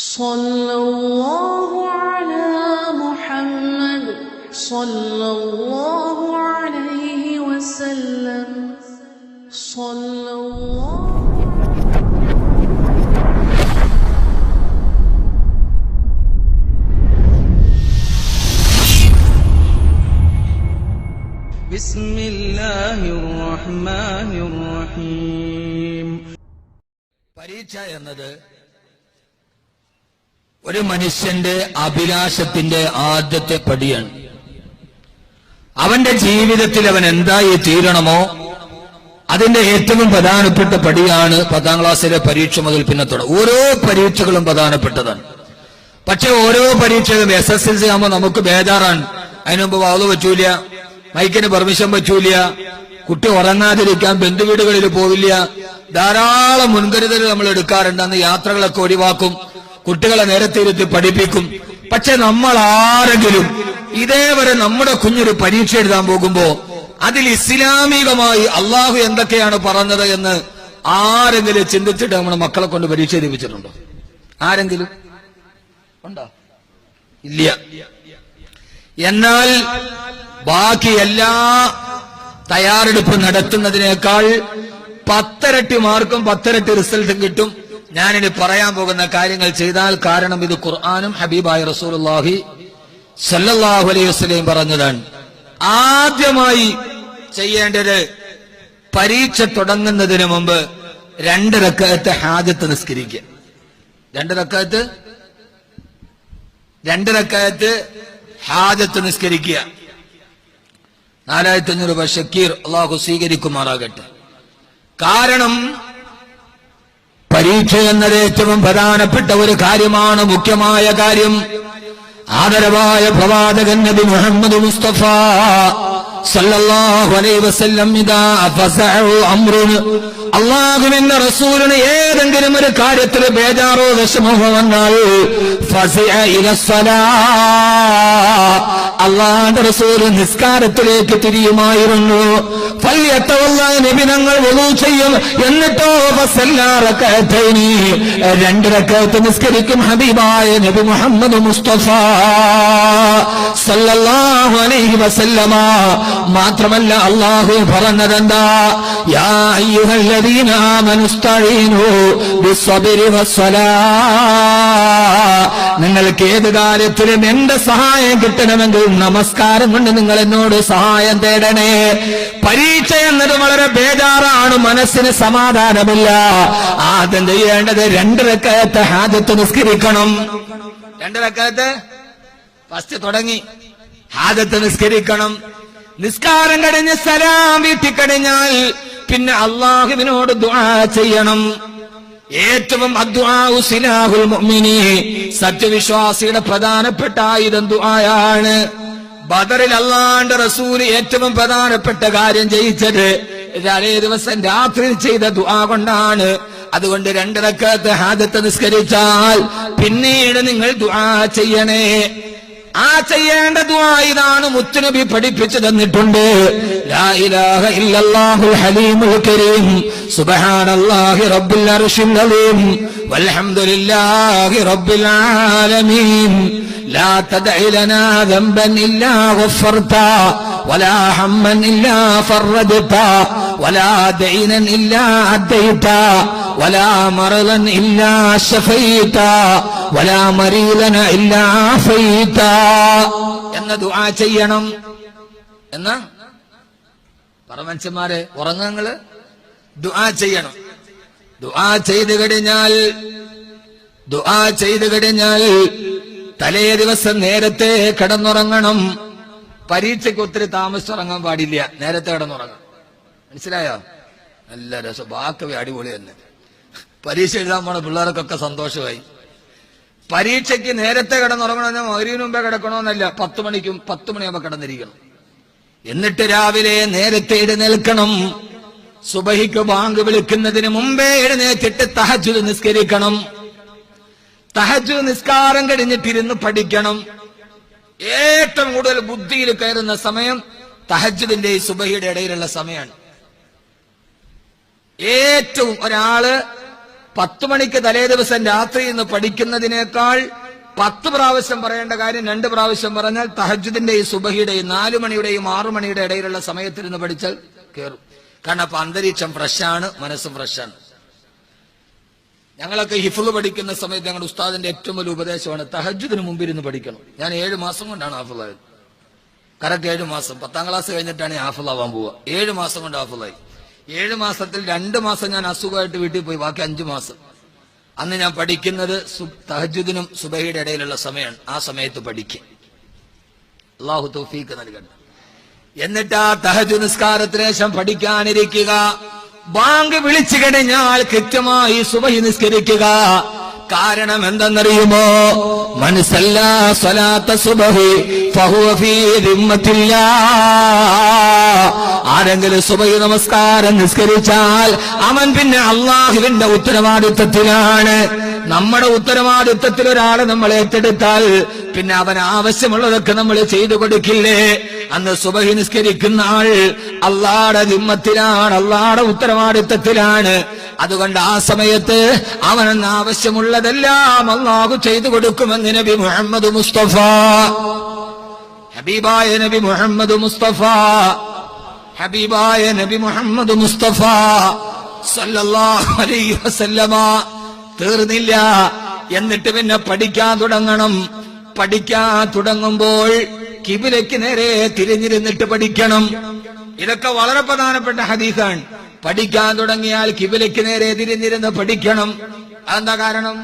സല്ലല്ലാഹു അലാ മുഹമ്മദ് സല്ലല്ലാഹു അലൈഹി വസല്ലം സല്ലല്ലാഹു. ബിസ്മില്ലാഹിർ റഹ്മാനിർ റഹീം. പരീക്ഷ എന്നത് ഒരു മനുഷ്യന്റെ അഭിലാഷത്തിന്റെ ആദ്യത്തെ പടിയാണ്. അവന്റെ ജീവിതത്തിൽ അവൻ എന്തായി തീരണമോ അതിന്റെ ഏറ്റവും പ്രധാനപ്പെട്ട പടിയാണ് 10ാം ക്ലാസ്സിലെ പരീക്ഷ മുതൽ പിന്നെ തുടങ്ങും. ഓരോ പരീക്ഷകളും പ്രധാനപ്പെട്ടതാണ്. പക്ഷെ ഓരോ പരീക്ഷകളും SSLC ആകുമ്പോൾ നമുക്ക് ബേജാറാണ്. അതിനുമുമ്പ് വാള് പറ്റൂല, മൈക്കിന് പെർമിഷൻ പറ്റൂല, കുട്ടി ഉറങ്ങാതിരിക്കാൻ ബന്ധുവീടുകളിൽ പോവില്ല, ധാരാളം മുൻകരുതൽ നമ്മൾ എടുക്കാറുണ്ട്. അന്ന് യാത്രകളൊക്കെ ഒഴിവാക്കും, കുട്ടികളെ നേരത്തെ ഇരുത്തി പഠിപ്പിക്കും. പക്ഷെ നമ്മൾ ആരെങ്കിലും ഇതേവരെ നമ്മുടെ കുഞ്ഞൊരു പരീക്ഷ എഴുതാൻ പോകുമ്പോ അതിൽ ഇസ്ലാമികമായി അള്ളാഹു എന്തൊക്കെയാണ് പറഞ്ഞത് എന്ന് ആരെങ്കിലും ചിന്തിച്ചിട്ട് നമ്മുടെ മക്കളെ കൊണ്ട് പരീക്ഷ എഴുതിപ്പിച്ചിട്ടുണ്ടോ? ആരെങ്കിലും ഉണ്ടോ? ഇല്ല. എന്നാൽ ബാക്കി എല്ലാ തയ്യാറെടുപ്പ് നടത്തുന്നതിനേക്കാൾ 10 ഇരട്ടി മാർക്കും 10 ഇരട്ടി റിസൾട്ടും കിട്ടും ഞാനിനി പറയാൻ പോകുന്ന കാര്യങ്ങൾ ചെയ്താൽ. കാരണം ഇത് ഖുർആനും ഹബീബായ റസൂലുള്ളാഹി സ്വല്ലല്ലാഹു അലൈഹി വസല്ലം പറഞ്ഞതാണ്. ആദ്യമായി ചെയ്യേണ്ടത് പരീക്ഷ തുടങ്ങുന്നതിന് മുമ്പ് 2 റക്അത്ത് ഹാജത്ത് നിസ്കരിക്കുക. 2 റക്അത്ത് ഹാജത്ത് നിസ്കരിക്കുക. 4500 രൂപ ഷക്കീർ അള്ളാഹു സ്വീകരിക്കുമാറാകട്ടെ. കാരണം പരീക്ഷ എന്നത് ഏറ്റവും പ്രധാനപ്പെട്ട ഒരു കാര്യമാണ്, മുഖ്യമായ കാര്യം. ആദരവായ പ്രവാചകൻ നബി മുഹമ്മദ് മുസ്തഫ സല്ലല്ലാഹു അലൈഹി വസല്ലം ഇദാ ഫസഅു അംറുൻ, അല്ലാഹുവിന്റെ റസൂലിന് ഏതെങ്കിലും ഒരു കാര്യത്തിൽ ബേജാറോ വിഷമമോ വന്നാൽ ഫസിഅ ഇലസ്സലാ, അല്ലാഹുവിന്റെ റസൂൽ നിസ്കാരത്തിലേക്ക് തിരിയുമായിരുന്നു. ഫൽയതവല്ല, നബി തങ്ങൾ വുളൂ ചെയ്യും, എന്നിട്ടോ ഫസല്ലാ റകഅതൈനി, 2 റകഅത്ത് നിസ്കരിക്കും ഹബീബായ നബി മുഹമ്മദ് മുസ്തഫ സല്ലല്ലാഹു അലൈഹി വസല്ലമ. മാത്രമല്ല അല്ലാഹു പറഞ്ഞതെന്താ? യാ അയ്യുഹല്ലദീന ആമനു ഇസ്തഈനു ബിസ്സബ്രി വസ്സലാ, നിങ്ങൾക്ക് ഏത് കാര്യത്തിലും എന്റെ സഹായം കിട്ടണമെങ്കിൽ നമസ്കാരം കൊണ്ട് നിങ്ങൾ എന്നോട് സഹായം തേടണേ. പരീക്ഷ എന്നത് വളരെ ബേജാറാണ്, മനസ്സിന് സമാധാനമില്ല. ആദ്യം ചെയ്യേണ്ടത് 2 റക്അത്ത് ഹാജത്ത് നിസ്കരിക്കണം. 2 റക്അത്ത് ഫസ്റ്റ് തുടങ്ങി ഹാജത്ത് നിസ്കരിക്കണം. നിസ്കാരം കഴിഞ്ഞ് സലാം വീട്ടിക്കഴിഞ്ഞാൽ പിന്നെ അല്ലാഹുവിനോട് ദുആ ചെയ്യണം. ഏറ്റവും അദ്ദുആഉ സിലാഹുൽ മുഅ്മിനി, സത്യവിശ്വാസിയുടെ പ്രധാനപ്പെട്ട ആയുധം ദുആയാണ്. ബദറിൽ അല്ലാഹുവിന്റെ റസൂൽ ഏറ്റവും പ്രധാനപ്പെട്ട കാര്യം ചെയ്യിച്ചത് തലേ ദിവസം രാത്രി ചെയ്ത ദുആ കൊണ്ടാണ്. അതുകൊണ്ട് 2 റക്അത്ത് ഹാജത്ത് നിസ്കരിച്ചാൽ പിന്നീട് നിങ്ങൾ ദുആ ചെയ്യണേ. ആ ചെയ്യേണ്ട ദുആ ഇതാണ്, മുത്തുനബി പഠിപ്പിച്ചു തന്നിട്ടുണ്ട്. ലാ ഇലാഹ ഇല്ലല്ലാഹുൽ ഹലീമുൽ കരീം, സുബ്ഹാനല്ലാഹി റബ്ബിൽ അർശിൽ അലീം, വൽഹംദുലില്ലാഹി റബ്ബിൽ ആലമീൻ. ലാ തദ്ഇ ലനാ ദംബൻ ഇല്ലാ ഗഫർത, വലാ ഹമ്മൻ ഇല്ലാ ഫറജത, വലാ ദൈനൻ ഇല്ലാ അദൈത, വലാ മറദൻ ഇല്ലാ ശഫൈത, വലാ മരീദന ഇല്ലാ ആഫൈത എന്ന ദുആ ചെയ്യണം. എന്നാ പറ മനുഷ്യന്മാരെ, ഉറങ്ങങ്ങള് ദുആ ചെയ്യണം. ദുആ ചെയ്തു കഴിഞ്ഞാൽ തലേ ദിവസം നേരത്തെ കിടന്നുറങ്ങണം. പരീക്ഷയ്ക്ക് ഒത്തിരി താമസിച്ചുറങ്ങാൻ പാടില്ല, നേരത്തെ കിടന്നുറങ്ങണം. മനസ്സിലായോ? നല്ല രസം, ബാക്കി അടിപൊളി തന്നെ. പരീക്ഷ എഴുതാൻ പോണ പിള്ളേർക്കൊക്കെ സന്തോഷമായി. പരീക്ഷയ്ക്ക് നേരത്തെ കിടന്നുറങ്ങണമെന്ന് മഗ്‌രിബിന് മുമ്പേ കിടക്കണമെന്നല്ല, 10 മണിയാകുമ്പോ കിടന്നിരിക്കണം. എന്നിട്ട് രാവിലെ നേരത്തെ എഴുന്നേൽക്കണം. സുബഹിക്ക് ബാങ്ക് വിളിക്കുന്നതിന് മുമ്പേ എഴുന്നേറ്റിട്ട് തഹജ്ജുദ് നിസ്കരിക്കണം. തഹജ്ജുദ് നിസ്കാരം കഴിഞ്ഞിട്ടിരുന്ന് പഠിക്കണം. ഏറ്റവും കൂടുതൽ ബുദ്ധിയിൽ കയറുന്ന സമയം തഹജ്ജുദിന്റെ സുബഹിയുടെ ഇടയിലുള്ള സമയമാണ്. ഏറ്റവും ഒരാള് 10 മണിക്ക് തലേ ദിവസം രാത്രി നിന്ന് പഠിക്കുന്നതിനേക്കാൾ 10 പ്രാവശ്യം പറയേണ്ട കാര്യം 2 പ്രാവശ്യം പറഞ്ഞാൽ തഹജ്ജുദിന്റെയും സുബഹിയുടെയും 4 മണിയുടെയും 6 മണിയുടെ ഇടയിലുള്ള സമയത്തിരുന്ന് പഠിച്ചാൽ കയറും. കാരണം അപ്പൊ അന്തരീക്ഷം ഫ്രഷാണ്, മനസ്സും ഫ്രഷാണ്. ഞങ്ങളൊക്കെ ഹിഫ്ള് പഠിക്കുന്ന സമയത്ത് ഞങ്ങളുടെ ഉസ്താദിന്റെ ഏറ്റവും വലിയ ഉപദേശമാണ് തഹജ്ജുദിന് മുമ്പിരുന്ന് പഠിക്കണം. ഞാൻ 7 മാസം കൊണ്ടാണ് ഹാഫിളായത്. കറക്റ്റ് 7 മാസം. 10ാം ക്ലാസ് കഴിഞ്ഞിട്ടാണ് ഹാഫിളാവാൻ പോവുക. 7 മാസം കൊണ്ട് ഹാഫിളായി. 7 മാസത്തിൽ 2 മാസം ഞാൻ അസുഖമായിട്ട് വീട്ടിൽ പോയി. ബാക്കി 5 മാസം. അന്ന് ഞാൻ പഠിക്കുന്നത് തഹജ്ജുദിനും സുബഹിയുടെ ഇടയിലുള്ള സമയമാണ്. ആ സമയത്ത് പഠിക്കുക. അല്ലാഹു തൗഫീഖ് നൽകട്ടെ. എന്നിട്ട് ആ തഹജ്ജുദ് നിസ്കാരത്തിന് ശേഷം പഠിക്കാനിരിക്കുക. ബാങ്ക് വിളിച്ചു കഴിഞ്ഞാൽ കൃത്യമായി സുബഹി നിസ്കരിക്കുക. കാരണം എന്തെന്നറിയുമോ? മൻ സല്ലാ സ്വലാത്ത സുബഹി ഫഹുവ ഫീ ദിമ്മത്തില്ലാഹ്. ആരെങ്കിലും സുബഹി നമസ്കാരം നിസ്കരിച്ചാൽ അവൻ പിന്നെ അള്ളാഹുവിന്റെ ഉത്തരവാദിത്വത്തിലാണ്. നമ്മുടെ ഉത്തരവാദിത്വത്തിൽ ഒരാളെ നമ്മൾ ഏറ്റെടുത്താൽ പിന്നെ അവൻ ആവശ്യമുള്ളതൊക്കെ നമ്മൾ ചെയ്തു കൊടുക്കില്ലേ? അന്ന് സുബഹി നിസ്കരിക്കുന്ന ആൾ അള്ളാഹുടെ ദിമ്മത്തിലാണ്, അള്ളാഹുടെ ഉത്തരവാദിത്വത്തിലാണ്. അതുകൊണ്ട് ആ സമയത്ത് അവനെന്ന് ആവശ്യമുള്ളതെല്ലാം അള്ളാഹു ചെയ്തു കൊടുക്കുമെന്ന് നബി മുഹമ്മദ് മുസ്തഫ, ഹബീബായ നബി മുഹമ്മദ് മുസ്തഫ, ഹബീബായ നബി മുഹമ്മദ് മുസ്തഫ സല്ലല്ലാഹു അലൈഹി വസല്ലമ. തീർന്നില്ല. എന്നിട്ട് പിന്നെ പഠിക്കാൻ തുടങ്ങണം. പഠിക്കാൻ തുടങ്ങുമ്പോൾ കിബിലയ്ക്ക് നേരെ തിരിഞ്ഞിരുന്നിട്ട് പഠിക്കണം. ഇതൊക്കെ വളരെ പ്രധാനപ്പെട്ട ഹദീസാണ്. പഠിക്കാൻ തുടങ്ങിയാൽ കിബിലയ്ക്ക് നേരെ തിരിഞ്ഞിരുന്ന് പഠിക്കണം. അതെന്താ കാരണം?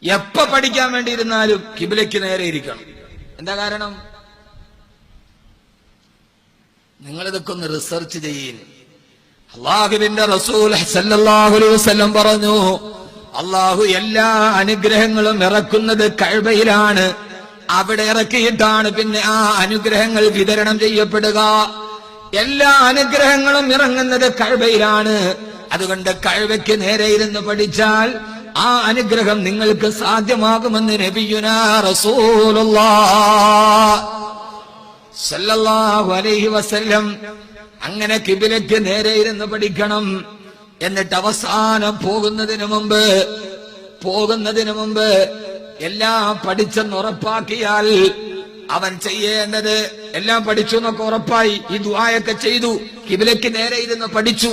എപ്പ പഠിക്കാൻ വേണ്ടിയിരുന്നാലും കിബിലയ്ക്ക് നേരെ ഇരിക്കണം. എന്താ കാരണം? നിങ്ങളിതൊക്കെ ഒന്ന് റിസർച്ച് ചെയ്യും. അള്ളാഹുവിന്റെ റസൂൽ സല്ലല്ലാഹു അലൈഹി വസല്ലം പറഞ്ഞു, അള്ളാഹു എല്ലാ അനുഗ്രഹങ്ങളും ഇറക്കുന്നത് കഅബയിലാണ്. അവിടെ ഇറക്കിയിട്ടാണ് പിന്നെ ആ അനുഗ്രഹങ്ങൾ വിതരണം ചെയ്യപ്പെടുക. എല്ലാ അനുഗ്രഹങ്ങളും ഇറങ്ങുന്നത് കഅബയിലാണ്. അതുകൊണ്ട് കഅബയ്ക്ക് നേരെ ഇരുന്ന് പഠിച്ചാൽ ആ അനുഗ്രഹം നിങ്ങൾക്ക് സാധ്യമാകുമെന്ന് നബിയുനാ റസൂലുള്ളാഹ് സല്ലല്ലാഹു അലൈഹി വസല്ലം. അങ്ങനെ കിബിലയ്ക്ക് നേരെ ഇരുന്ന് പഠിക്കണം. എന്നിട്ട് അവസാനം പോകുന്നതിന് മുമ്പ് എല്ലാം പഠിച്ചെന്ന് ഉറപ്പാക്കിയാൽ അവൻ ചെയ്യേണ്ടത് എല്ലാം പഠിച്ചു എന്നൊക്കെ ഉറപ്പായി. ഈ ദുആയൊക്കെ ചെയ്തു, കിബിലയ്ക്ക് നേരെ ഇരുന്ന് പഠിച്ചു.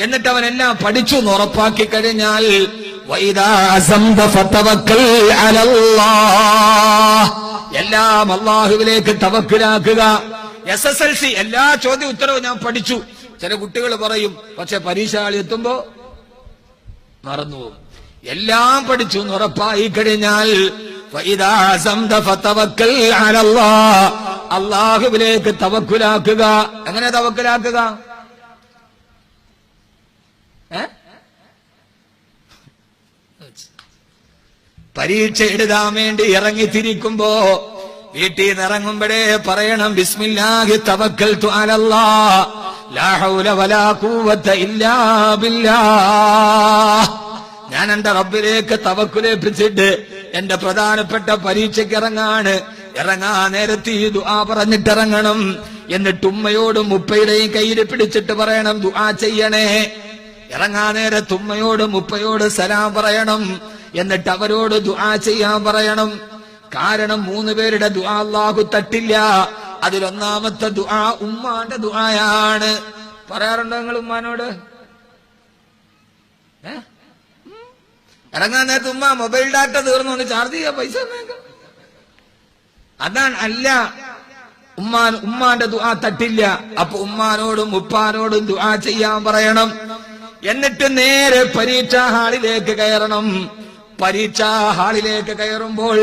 എന്നിട്ട് അവൻ എല്ലാം പഠിച്ചു എന്ന് ഉറപ്പാക്കി കഴിഞ്ഞാൽ വഇദാ അസംത ഫതവക്കൽ അലല്ലാഹ്, എല്ലാം അല്ലാഹുവിലേക്ക് തവക്കുലാക്കുക. SSLC എല്ലാ ചോദ്യ ഉത്തരവും ഞാൻ പഠിച്ചു. ചില കുട്ടികൾ പറയും, പക്ഷെ പരീക്ഷ എത്തുമ്പോ മറന്നുപോകും. എല്ലാം പഠിച്ചു എന്ന് ഉറപ്പായി കഴിഞ്ഞാൽ ഫഇദാ അസംത ഫതവക്കൽ അലല്ലാഹ്, അല്ലാഹുവിലേക്ക് തവക്കുലാക്കുക. എങ്ങനെ തവക്കുലാക്കുക? പരീക്ഷ എഴുതാൻ വേണ്ടി ഇറങ്ങിത്തിരിക്കുമ്പോ വീട്ടിൽ നിന്ന് ഇറങ്ങുമ്പോഴേ പറയണം ബിസ്മില്ലാഹി തവക്കൽതു അലല്ലാഹ് ലാ ഹൗല വലാ ഖുവത ഇല്ലാ ബില്ലാഹ്. ഞാൻ എന്റെ റബ്ബിലേക്ക് തവക്കുലേൽപ്പിച്ചിട്ട് എന്റെ പ്രധാനപ്പെട്ട പരീക്ഷയ്ക്ക് ഇറങ്ങാ നേരത്തെ ഈ ദുആ പറഞ്ഞിട്ടിറങ്ങണം. എന്നിട്ട് ഉമ്മയോടും ഉപ്പയുടെയും കയ്യിൽ പിടിച്ചിട്ട് പറയണം ദുആ ചെയ്യണേ. ഇറങ്ങാ നേരത്ത് ഉമ്മയോടും ഉപ്പയോട് സലാം പറയണം. എന്നിട്ട് അവരോട് ദുആ ചെയ്യാൻ പറയണം. കാരണം 3 പേരുടെ ദുആ അല്ലാഹു തട്ടില്ല. അതിലൊന്നാമത്തെ ദുആ ഉമ്മാന്റെ ദുആയാണ്. പറയാറുണ്ടോ നിങ്ങൾ ഉമ്മാനോട്? ഇറങ്ങാൻ നേരത്ത് ഉമ്മ മൊബൈൽ ഡാറ്റ തീർന്നു ചാർജ് ചെയ്യാൻ പൈസ അതാണ്. അല്ല, ഉമ്മാന്റെ ദുആ തട്ടില്ല. അപ്പൊ ഉമ്മാനോടും ഉപ്പാനോടും ദുആ ചെയ്യാൻ പറയണം. എന്നിട്ട് നേരെ പരീക്ഷാ ഹാളിലേക്ക് കയറണം. പരീക്ഷാ ഹാളിലേക്ക് കയറുമ്പോൾ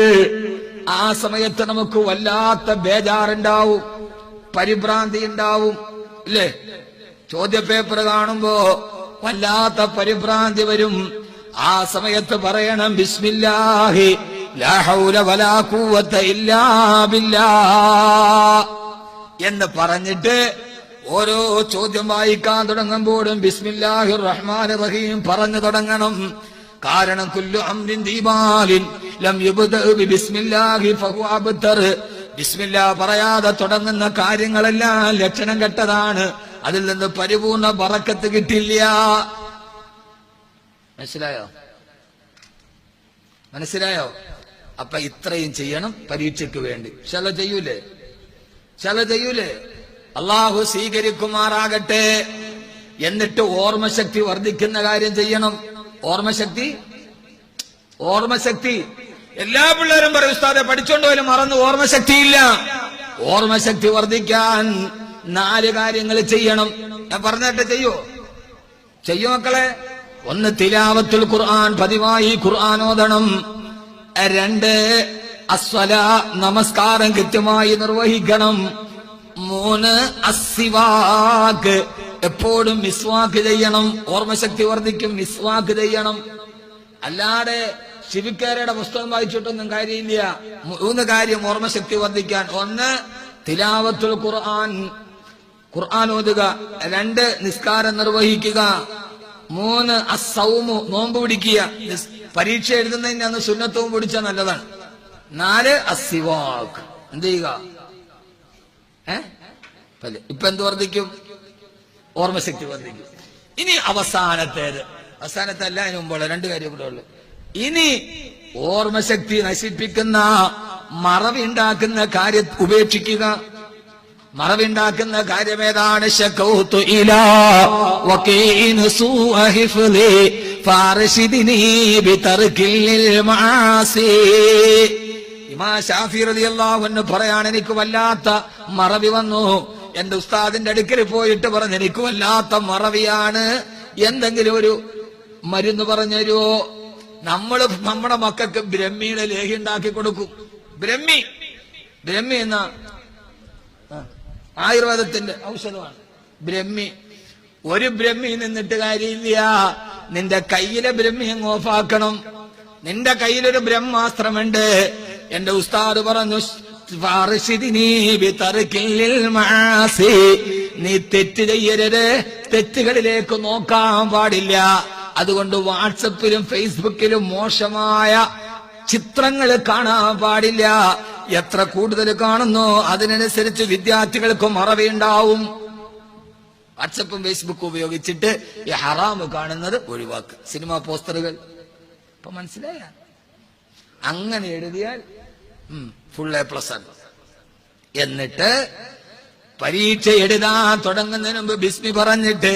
ആ സമയത്ത് നമുക്ക് വല്ലാത്ത ബേജാറുണ്ടാവും, പരിഭ്രാന്തി ഉണ്ടാവും, ഇല്ലേ? ചോദ്യപേപ്പർ കാണുമ്പോ വല്ലാത്ത പരിഭ്രാന്തി വരും. ആ സമയത്ത് പറയണം ബിസ്മില്ലാഹി ലാ ഹൗല വലാ ഖുവത ഇല്ലാ ബില്ലാഹ് എന്ന് പറഞ്ഞിട്ട് ഓരോ ചോദ്യം വായിക്കാൻ തുടങ്ങുമ്പോഴും ബിസ്മില്ലാഹിർ റഹ്മാനിർ റഹീം പറഞ്ഞു തുടങ്ങണം. കാരണം കുല്ലു അംരിൻ ദീബാലിൻ ലം യുബ്ദഅ ബിസ്മില്ലാഹി ഫഹുവ അബ്തർ. ബിസ്മില്ലാ പറയാതെ തുടങ്ങുന്ന കാര്യങ്ങളെല്ലാം ലക്ഷണം കെട്ടതാണ്. അതിൽ നിന്ന് പരിപൂർണ ബറക്കത്ത് കിട്ടില്ല. മനസ്സിലായോ? അപ്പൊ ഇത്രയും ചെയ്യണം പരീക്ഷയ്ക്ക് വേണ്ടി. ചെയ്യൂലേ? അള്ളാഹു സ്വീകരിക്കുമാറാകട്ടെ. എന്നിട്ട് ഓർമ്മശക്തി വർദ്ധിക്കുന്ന കാര്യം ചെയ്യണം. ഓർമ്മശക്തി എല്ലാ പിള്ളേരും പറയും ഉസ്താദെ പഠിച്ചോണ്ട് പോലും മറന്ന് ഓർമ്മശക്തിയില്ല. ഓർമ്മശക്തി വർദ്ധിക്കാൻ 4 കാര്യങ്ങൾ ചെയ്യണം. ഞാൻ പറഞ്ഞിട്ട് ചെയ്യോ മക്കളെ? 1 തിലാവത്തുൽ ഖുർആൻ, പതിവായി ഖുർആൻ ഓതണം. 2 അസ്വലാ, നമസ്കാരം കൃത്യമായി നിർവഹിക്കണം. 3 അസ്സിവാക്ക്, എപ്പോഴും മിസ്വാക്ക് ചെയ്യണം. ഓർമ്മശക്തി വർദ്ധിക്കും, മിസ്വാക്ക് ചെയ്യണം. അല്ലാതെ ശിവിക്കാരയുടെ പുസ്തകം വായിച്ചിട്ടൊന്നും കാര്യമില്ല. 3 കാര്യം ഓർമ്മശക്തി വർദ്ധിക്കാൻ. 1 തിലാവത്തുൽ ഖുർആൻ ഓതുക. 2 നിസ്കാരം നിർവഹിക്കുക. 3 അസ്സൗമു, നോമ്പ് പിടിക്കുക. പരീക്ഷ എഴുതുന്നതിന് അന്ന് സുന്നത്തവും പിടിച്ചാൽ നല്ലതാണ്. 4 അസ്സിവാക്ക്, എന്ത് ചെയ്യുക? ഇപ്പൊ എന്ത് വർദ്ധിക്കും? ഓർമ്മശക്തി വർദ്ധിക്കും. ഇനി അവസാനത്തെ അല്ല, അതിന് മുമ്പുള്ള 2 കാര്യം കൂടെ ഉള്ളു. ഇനി ഓർമ്മശക്തി നശിപ്പിക്കുന്ന മറവിണ്ടാക്കുന്ന കാര്യം ഉപേക്ഷിക്കുക. മറവിണ്ടാക്കുന്ന കാര്യം ഏതാണ്? ശകൗതു ഇലാ വകീന സൂഅ ഹിഫ്ളി ഫാർഷിദിനി ബിതർകിൽ മആസി. ഇമാം ശാഫി റളിയല്ലാഹു അൻഹു പറയാണ്, എനിക്ക് വല്ലാത്ത മറവി വന്നു. എന്റെ ഉസ്താദിന്റെ അടുക്കൽ പോയിട്ട് പറഞ്ഞു, എനിക്ക് വല്ലാത്ത മറവിയാണ്, എന്തെങ്കിലും ഒരു മരുന്ന് പറഞ്ഞു തരുമോ? നമ്മുടെ മക്കൾക്ക് ബ്രഹ്മിയുടെ ലേഹ്യം ഉണ്ടാക്കി കൊടുക്കും. ബ്രഹ്മി എന്ന ആയുർവേദത്തിന്റെ ഔഷധമാണ് ബ്രഹ്മി. ഒരു ബ്രഹ്മി നിന്നിട്ട് കാര്യമില്ല. നിന്റെ കയ്യിലെ ബ്രഹ്മി അങ്ങ് ഓഫാക്കണം. നിന്റെ കയ്യിലൊരു ബ്രഹ്മാസ്ത്രമുണ്ട്. എന്റെ ഉസ്താദ് പറഞ്ഞു, നീ തെറ്റ് ചെയ്യരുത്, തെറ്റുകളിലേക്ക് നോക്കാൻ പാടില്ല. അതുകൊണ്ട് വാട്സപ്പിലും ഫേസ്ബുക്കിലും മോശമായ ചിത്രങ്ങൾ കാണാൻ പാടില്ല. എത്ര കൂടുതൽ കാണുന്നു അതിനനുസരിച്ച് വിദ്യാർത്ഥികൾക്ക് മറവിയുണ്ടാവും. വാട്സപ്പും ഫേസ്ബുക്കും ഉപയോഗിച്ചിട്ട് ഈ ഹറാമ് കാണുന്നത് ഒഴിവാക്കുക. സിനിമാ പോസ്റ്ററുകൾ ഇപ്പൊ മനസ്സിലായ അങ്ങനെ എഴുതിയാൽ ഫുൾ A+ ആണ്. എന്നിട്ട് പരീക്ഷ എഴുതാൻ തുടങ്ങുന്നതിന് മുമ്പ് ബിസ്മി പറഞ്ഞിട്ട്,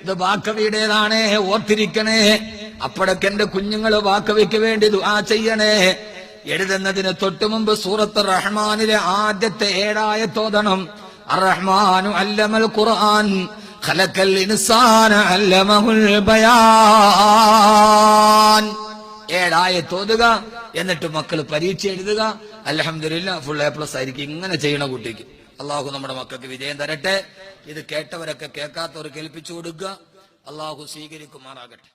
ഇത് ബാക്കവിയുടേതാണേ, ഓർത്തിരിക്കണേ. അപ്പോഴൊക്കെ എന്റെ കുഞ്ഞുങ്ങൾ ബാക്കവിക്ക് വേണ്ടി ദുആ ചെയ്യണേ. എഴുതുന്നതിന് തൊട്ടു മുമ്പ് സൂറത്ത് റഹ്മാനിലെ ആദ്യത്തെ 7 ആയത്ത് ഓതണം. അർ-റഹ്മാനു അല്ലമൽ ഖുർആൻ ഖലഖൽ ഇൻസാന അല്ലമഹുൽ ബയാൻ. 7 ആയത്ത് ഓതുക. എന്നിട്ട് മക്കൾ പരീക്ഷ എഴുതുക. അൽഹംദുലില്ലാഹ് ഫുൾ A+ ആയിരിക്കും. ഇങ്ങനെ ചെയ്യണ കുട്ടിക്ക് അള്ളാഹു നമ്മുടെ മക്കൾക്ക് വിജയം തരട്ടെ. ഇത് കേട്ടവരൊക്കെ കേൾക്കാത്തവർ കേൾപ്പിച്ചു കൊടുക്കുക. അള്ളാഹു സ്വീകരിക്കുമാറാകട്ടെ.